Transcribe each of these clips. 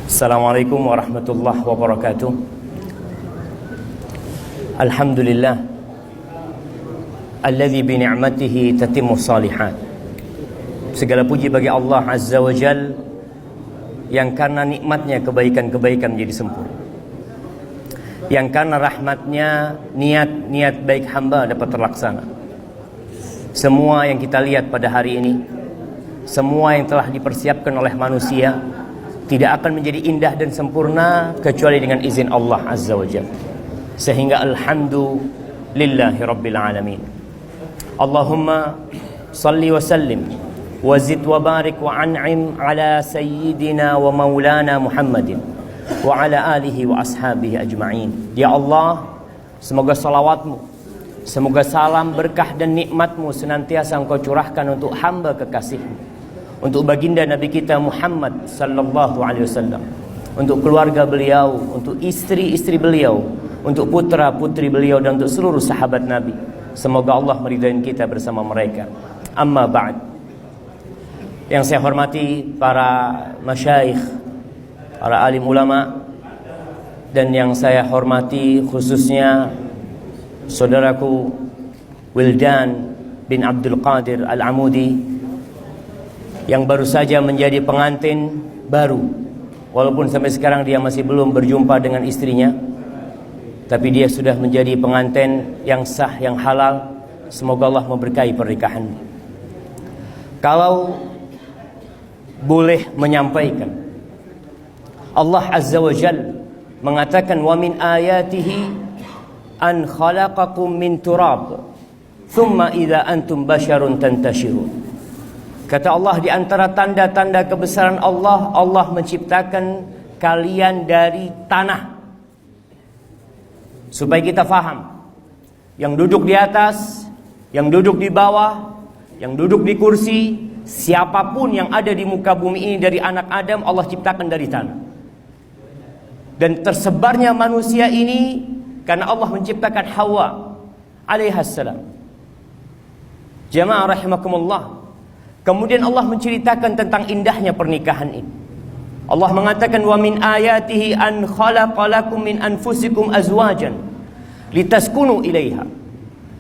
Assalamualaikum warahmatullahi wabarakatuh. Alhamdulillah alladzi bi ni'matihi tatimmu shalihat. Segala puji bagi Allah Azza wa Jal yang karena nikmatnya kebaikan-kebaikan menjadi sempurna, yang karena rahmatnya niat-niat baik hamba dapat terlaksana. Semua yang kita lihat pada hari ini, semua yang telah dipersiapkan oleh manusia tidak akan menjadi indah dan sempurna kecuali dengan izin Allah Azza wa Jalla. Sehingga alhamdulillahi rabbil alamin. Allahumma salli wa sallim wa zid wa barik wa an'im ala sayyidina wa maulana Muhammadin wa ala alihi wa ashabihi ajma'in. Ya Allah, semoga salawatmu, semoga salam berkah dan nikmatmu senantiasa engkau curahkan untuk hamba kekasihmu, untuk baginda Nabi kita Muhammad sallallahu alaihi wasallam, untuk keluarga beliau, untuk istri-istri beliau, untuk putra-putri beliau, dan untuk seluruh sahabat Nabi. Semoga Allah meridai kita bersama mereka. Amma ba'd. Yang saya hormati para masyayikh, para alim ulama, dan yang saya hormati khususnya saudaraku Wildan bin Abdul Qadir Al-Amudi yang baru saja menjadi pengantin baru, walaupun sampai sekarang dia masih belum berjumpa dengan istrinya, tapi dia sudah menjadi pengantin yang sah, yang halal. Semoga Allah memberkahi pernikahan. Kalau boleh menyampaikan, Allah Azza wa Jalla mengatakan, wa min ayatihi an khalaqakum min turab thumma idza antum basharun tantashirun. Kata Allah, di antara tanda-tanda kebesaran Allah, Allah menciptakan kalian dari tanah. Supaya kita faham, yang duduk di atas, yang duduk di bawah, yang duduk di kursi, siapapun yang ada di muka bumi ini dari anak Adam, Allah ciptakan dari tanah. Dan tersebarnya manusia ini karena Allah menciptakan Hawa alaihassalam. Jamaah rahimakumullah. Kemudian Allah menceritakan tentang indahnya pernikahan ini. Allah mengatakan, wa min ayatihi an khalaqalakum min anfusikum azwajan litaskunu ilaiha.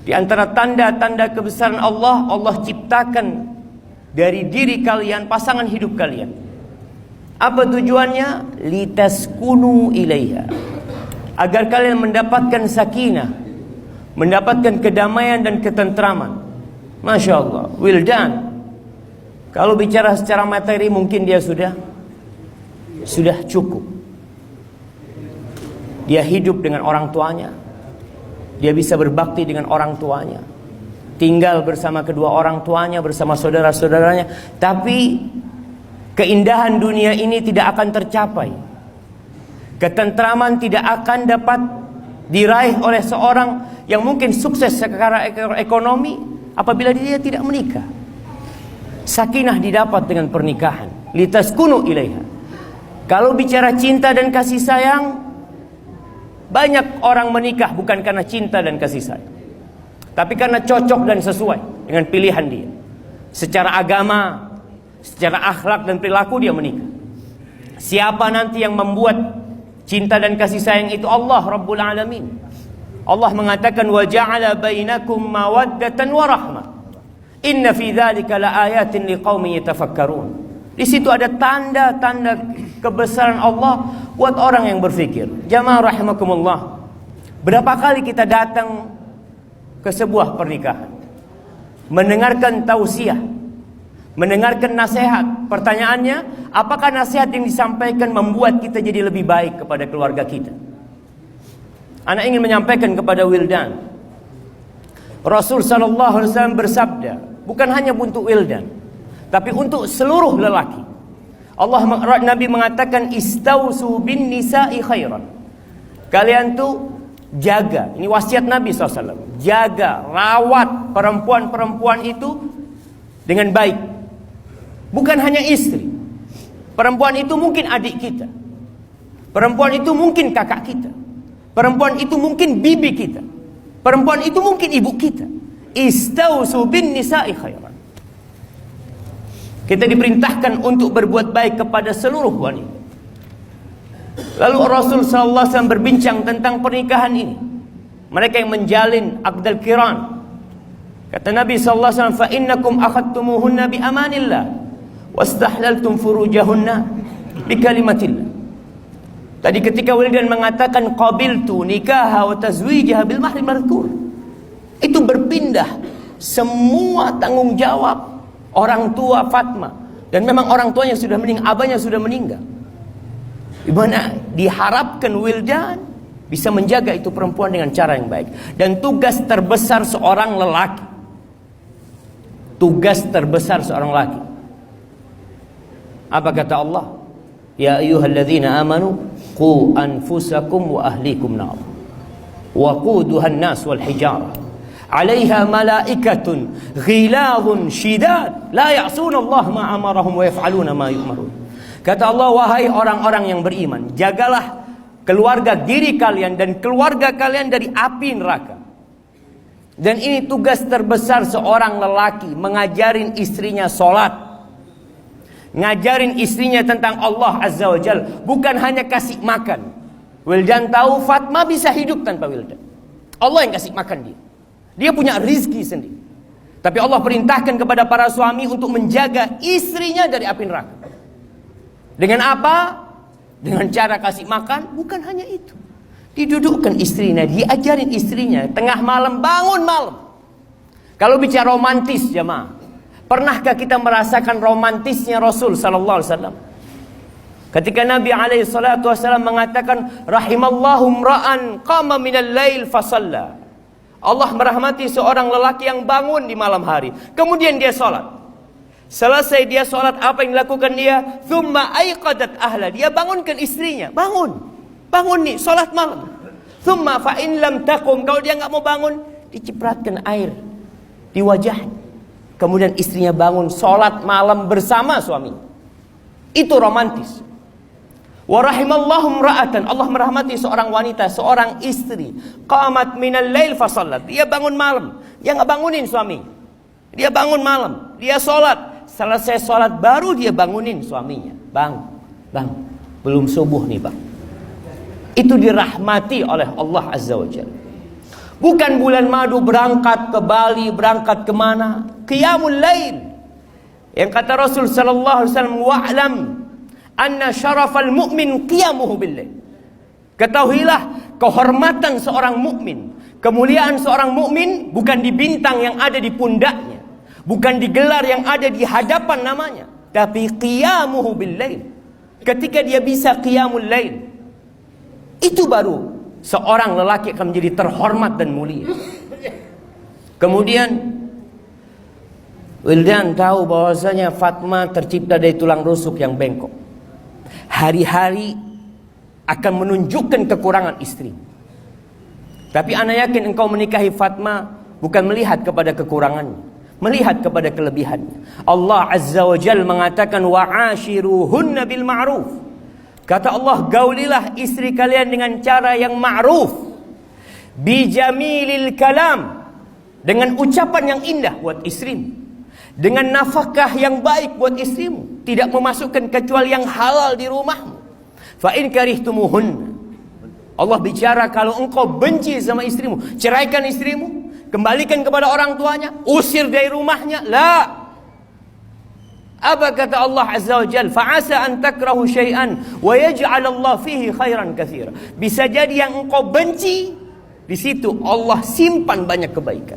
Di antara tanda-tanda kebesaran Allah, Allah ciptakan dari diri kalian pasangan hidup kalian. Apa tujuannya? Litaskunu ilaiha, agar kalian mendapatkan sakinah, mendapatkan kedamaian dan ketentraman. Masya Allah, Wildan, kalau bicara secara materi mungkin dia sudah cukup. Dia hidup dengan orang tuanya, dia bisa berbakti dengan orang tuanya, tinggal bersama kedua orang tuanya, bersama saudara-saudaranya. Tapi keindahan dunia ini tidak akan tercapai, ketentraman tidak akan dapat diraih oleh seorang yang mungkin sukses secara ekonomi apabila dia tidak menikah. Sakinah didapat dengan pernikahan. Litaskunu ilaiha. Kalau bicara cinta dan kasih sayang, banyak orang menikah bukan karena cinta dan kasih sayang, tapi karena cocok dan sesuai dengan pilihan dia. Secara agama, secara akhlak dan perilaku dia menikah. Siapa nanti yang membuat cinta dan kasih sayang itu? Allah Rabbul Alamin. Allah mengatakan, wa ja'ala bainakum mawaddatan wa rahmah. Inna fi dzalika laayatin liqaumin yatafakkarun. Di situ ada tanda-tanda kebesaran Allah buat orang yang berfikir. Jamaah rahimakumullah. Berapa kali kita datang ke sebuah pernikahan, mendengarkan tausiah, mendengarkan nasihat. Pertanyaannya, apakah nasihat yang disampaikan membuat kita jadi lebih baik kepada keluarga kita? Anak ingin menyampaikan kepada Wildan, Rasul sallallahu alaihi wasallam bersabda, bukan hanya untuk Wildan, tapi untuk seluruh lelaki. Nabi mengatakan, istausu bin nisa'i khairan. Kalian tuh jaga, ini wasiat Nabi SAW, jaga, rawat perempuan-perempuan itu dengan baik. Bukan hanya istri. Perempuan itu mungkin adik kita, perempuan itu mungkin kakak kita, perempuan itu mungkin bibi kita, perempuan itu mungkin ibu kita. Istausu bin nisa'i khairan. Kita diperintahkan untuk berbuat baik kepada seluruh wanita. Lalu Rasul sallallahu alaihi wasallam berbincang tentang pernikahan ini. Mereka yang menjalin aqdal qiran. Kata Nabi sallallahu alaihi wasallam, "Fa innakum akhadtumuhunna bi amanillah wastahlaltum furujahunna bi kalimatillah." Tadi ketika Wildan mengatakan qabiltu nikaha wa tazwijaha bil mahri madhkur, itu berpindah semua tanggung jawab orang tua Fatma, dan memang orang tuanya sudah meninggal, abahnya sudah meninggal. Di mana diharapkan Wildan bisa menjaga itu perempuan dengan cara yang baik. Dan tugas terbesar seorang lelaki, tugas terbesar seorang laki, apa kata Allah? Ya ayyuhalladzina amanu qu anfusakum wa ahlikum nar wa quduhan nas wal hijarah 'alaiha malaikatun ghiladun shidad la ya'suna Allah ma amarahum wa yaf'aluna ma yu'marun. Kata Allah, wahai orang-orang yang beriman, jagalah keluarga diri kalian dan keluarga kalian dari api neraka. Dan ini tugas terbesar seorang lelaki, mengajarin istrinya sholat, ngajarin istrinya tentang Allah Azza wa Jal, bukan hanya kasih makan. Wildan tahu Fatma bisa hidup tanpa Wildan. Allah yang kasih makan dia. Dia punya rizki sendiri. Tapi Allah perintahkan kepada para suami untuk menjaga istrinya dari api neraka. Dengan apa? Dengan cara kasih makan. Bukan hanya itu, didudukkan istrinya, diajarin istrinya, tengah malam bangun malam. Kalau bicara romantis jemaah, pernahkah kita merasakan romantisnya Rasul sallallahu alaihi wasallam? Ketika Nabi alaihi salatu wasallam mengatakan, rahimallahu imra'an qama minal lail fasalla. Allah merahmati seorang lelaki yang bangun di malam hari, kemudian dia salat. Selesai dia salat, apa yang dilakukan dia? Thumma aiqadat ahla. Dia bangunkan istrinya. Bangun nih, salat malam. Thumma fa in lam taqum, kalau dia enggak mau bangun, dicipratkan air di wajahnya. Kemudian istrinya bangun, salat malam bersama suami. Itu romantis. Wa rahimallahu imra'atan, Allah merahmati seorang wanita, seorang istri, qamat minal lail fa shallat. Dia bangun malam, dia enggak bangunin suami. Dia bangun malam, dia salat. Selesai salat baru dia bangunin suaminya. Bang, belum subuh nih bang. Itu dirahmati oleh Allah Azza wa Jalla. Bukan bulan madu berangkat ke Bali, berangkat kemana? Qiyamul lail. Yang kata Rasul sallallahu alaihi wasallam, wa'lam anna syarafal mu'min qiyamuhu bil lail. Ketahuilah kehormatan seorang mukmin, kemuliaan seorang mukmin bukan di bintang yang ada di pundaknya, bukan di gelar yang ada di hadapan namanya, tapi qiyamuhu bil lail. Ketika dia bisa qiyamul lail, itu baru seorang lelaki akan menjadi terhormat dan mulia. Kemudian Wildan tahu bahwasanya Fatma tercipta dari tulang rusuk yang bengkok. Hari-hari akan menunjukkan kekurangan istri. Tapi ana yakin engkau menikahi Fatma bukan melihat kepada kekurangannya, melihat kepada kelebihannya. Allah Azza wa Jalla mengatakan wa'ashiruhunna bil ma'ruf. Kata Allah, gaulilah istri kalian dengan cara yang ma'ruf, bijamilil kalam, dengan ucapan yang indah buat istrimu, dengan nafkah yang baik buat istrimu, tidak memasukkan kecuali yang halal di rumahmu. Fa in karihtumuhunna, Allah bicara kalau engkau benci sama istrimu, ceraikan istrimu, kembalikan kepada orang tuanya, usir dari rumahnya. La. Apa kata Allah Azza wa Jalla? Fa'asa an takrahu syai'an wa yaj'al Allah fihi khairan katsira. Bisa jadi yang engkau benci, di situ Allah simpan banyak kebaikan.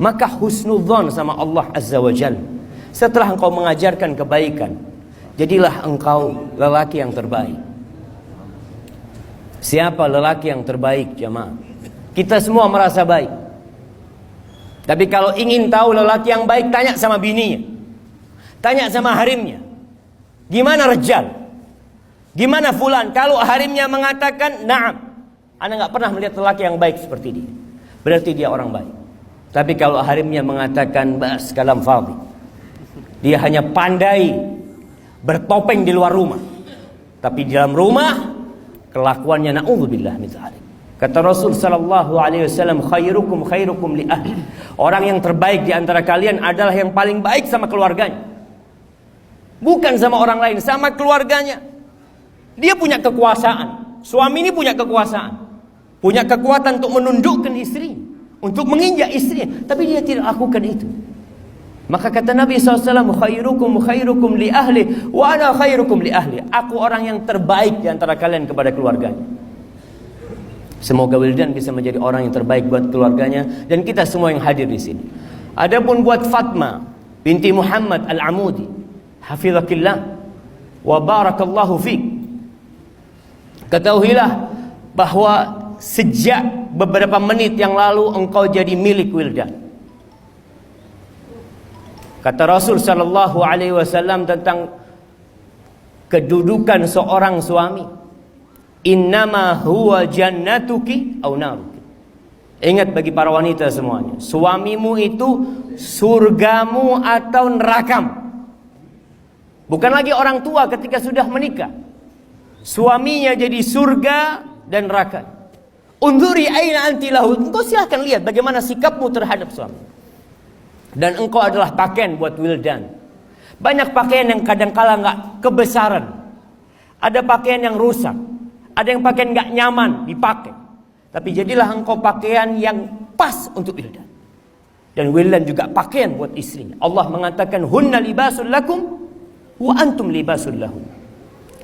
Maka husnudzon sama Allah Azza wa Jalla. Setelah engkau mengajarkan kebaikan, jadilah engkau lelaki yang terbaik. Siapa lelaki yang terbaik jemaah? Kita semua merasa baik. Tapi kalau ingin tahu lelaki yang baik, tanya sama bininya, tanya sama harimnya. Gimana Rejal? Gimana Fulan? Kalau harimnya mengatakan na'am, anda gak pernah melihat lelaki yang baik seperti dia, berarti dia orang baik. Tapi kalau harimnya mengatakan bas kalam fadhi, dia hanya pandai bertopeng di luar rumah, tapi di dalam rumah kelakuannya na'udzubillah min dzalik. Kata Rasul sallallahu alaihi wasallam, khairukum li ahli. Orang yang terbaik di antara kalian adalah yang paling baik sama keluarganya. Bukan sama orang lain, sama keluarganya. Dia punya kekuasaan. Suami ini punya kekuasaan, punya kekuatan untuk menundukkan istri, untuk menginjak istri, tapi dia tidak lakukan itu. Maka kata Nabi SAW, khairukum li ahli wa ana khairukum li ahli. Aku orang yang terbaik di antara kalian kepada keluarganya. Semoga Wildan bisa menjadi orang yang terbaik buat keluarganya dan kita semua yang hadir di sini. Adapun buat Fatma binti Muhammad Al-Amudi, hafizakillah wa barakallahu fiik, ketahuilah bahwa sejak beberapa menit yang lalu engkau jadi milik Wildan. Kata Rasul sallallahu alaihi wasallam tentang kedudukan seorang suami, innama huwa jannatuki au naruki. Ingat bagi para wanita semuanya, suamimu itu surgamu atau nerakamu. Bukan lagi orang tua ketika sudah menikah, suaminya jadi surga dan neraka. Unduri aina anti lahu. Engkau silahkan lihat bagaimana sikapmu terhadap suami. Dan engkau adalah pakaian buat Wildan. Banyak pakaian yang kadang-kala nggak kebesaran. Ada pakaian yang rusak. Ada yang pakaian nggak nyaman dipakai. Tapi jadilah engkau pakaian yang pas untuk Wildan. Dan Wildan juga pakaian buat istrinya. Allah mengatakan hunna libasul lakum wa antum libasul lahum.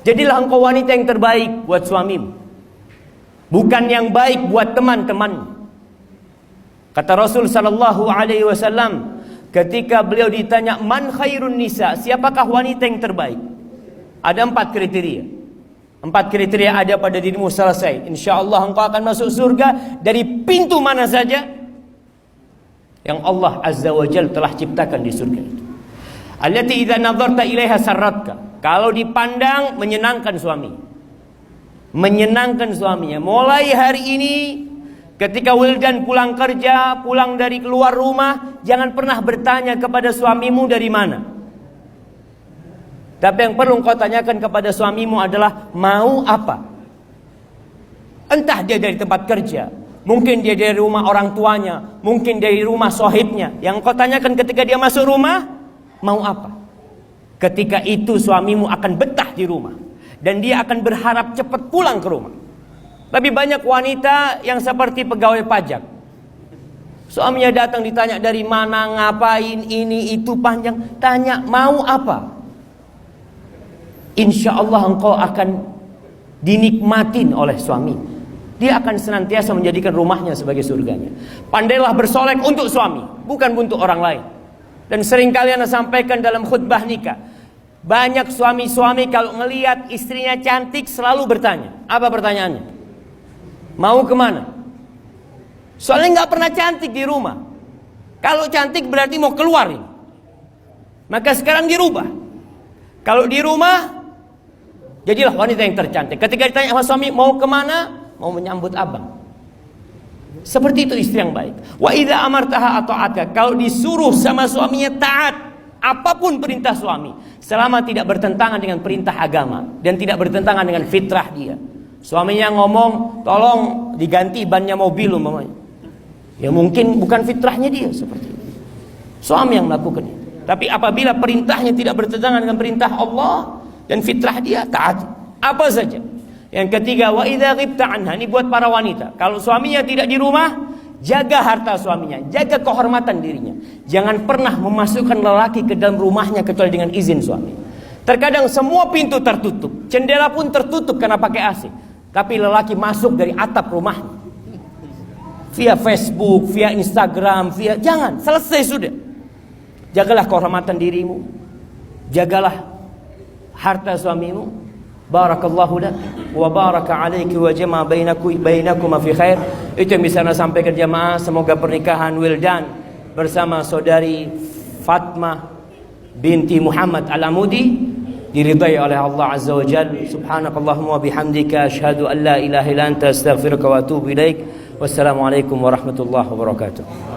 Jadilah engkau wanita yang terbaik buat suamimu, bukan yang baik buat teman-temanmu. Kata Rasul sallallahu alaihi wasallam ketika beliau ditanya man khairun nisa, siapakah wanita yang terbaik? Ada 4 kriteria. 4 kriteria ada pada dirimu, selesai. InsyaAllah engkau akan masuk surga dari pintu mana saja yang Allah Azza wa Jalla telah ciptakan di surga itu. Allati idza nadharta ilaiha sarratka. Kalau dipandang menyenangkan suami, menyenangkan suaminya. Mulai hari ini ketika Wildan pulang kerja, pulang dari keluar rumah, jangan pernah bertanya kepada suamimu dari mana. Tapi yang perlu kau tanyakan kepada suamimu adalah mau apa. Entah dia dari tempat kerja, mungkin dia dari rumah orang tuanya, mungkin dari rumah sohibnya. Yang kau tanyakan ketika dia masuk rumah, mau apa. Ketika itu suamimu akan betah di rumah dan dia akan berharap cepat pulang ke rumah. Lebih banyak wanita yang seperti pegawai pajak. Suaminya datang ditanya dari mana, ngapain, ini, itu, panjang. Tanya mau apa. Insya Allah engkau akan dinikmatin oleh suami. Dia akan senantiasa menjadikan rumahnya sebagai surganya. Pandailah bersolek untuk suami, bukan untuk orang lain. Dan sering kalian sampaikan dalam khutbah nikah, banyak suami-suami kalau ngelihat istrinya cantik selalu bertanya. Apa pertanyaannya? Mau kemana? Soalnya nggak pernah cantik di rumah. Kalau cantik berarti mau keluar ini. Maka sekarang dirubah. Kalau di rumah, jadilah wanita yang tercantik. Ketika ditanya sama suami mau kemana, mau menyambut abang. Seperti itu istri yang baik. Wa idza amartaha ata'aka. Kalau disuruh sama suaminya taat, apapun perintah suami, selama tidak bertentangan dengan perintah agama dan tidak bertentangan dengan fitrah dia. Suaminya ngomong, tolong diganti bannya mobil umpamanya. Ya mungkin bukan fitrahnya dia seperti itu. Suami yang melakukan itu. Tapi apabila perintahnya tidak bertentangan dengan perintah Allah dan fitrah dia, taat. Apa saja. Yang ketiga, wa idza ghibta anha. Ini buat para wanita. Kalau suaminya tidak di rumah, jaga harta suaminya, jaga kehormatan dirinya. Jangan pernah memasukkan lelaki ke dalam rumahnya kecuali dengan izin suami. Terkadang semua pintu tertutup, jendela pun tertutup karena pakai AC. Tapi lelaki masuk dari atap rumahnya, via Facebook, via Instagram, via jangan, selesai sudah. Jagalah kehormatan dirimu, jagalah harta suamimu. Barakallahu lak wa baraka alaiki wa jama'a bainakuma fi khair. Itu yang bisa saya sampaikan jamaah. Semoga pernikahan Wildan bersama saudari Fatma binti Muhammad Al-Amudi diridai oleh Allah Azza wa Jalla. Subhanakallahumma wa bihamdika asyhadu an la ilaha illa anta astaghfiruka wa atubu ilaik. Wassalamualaikum warahmatullahi wabarakatuh.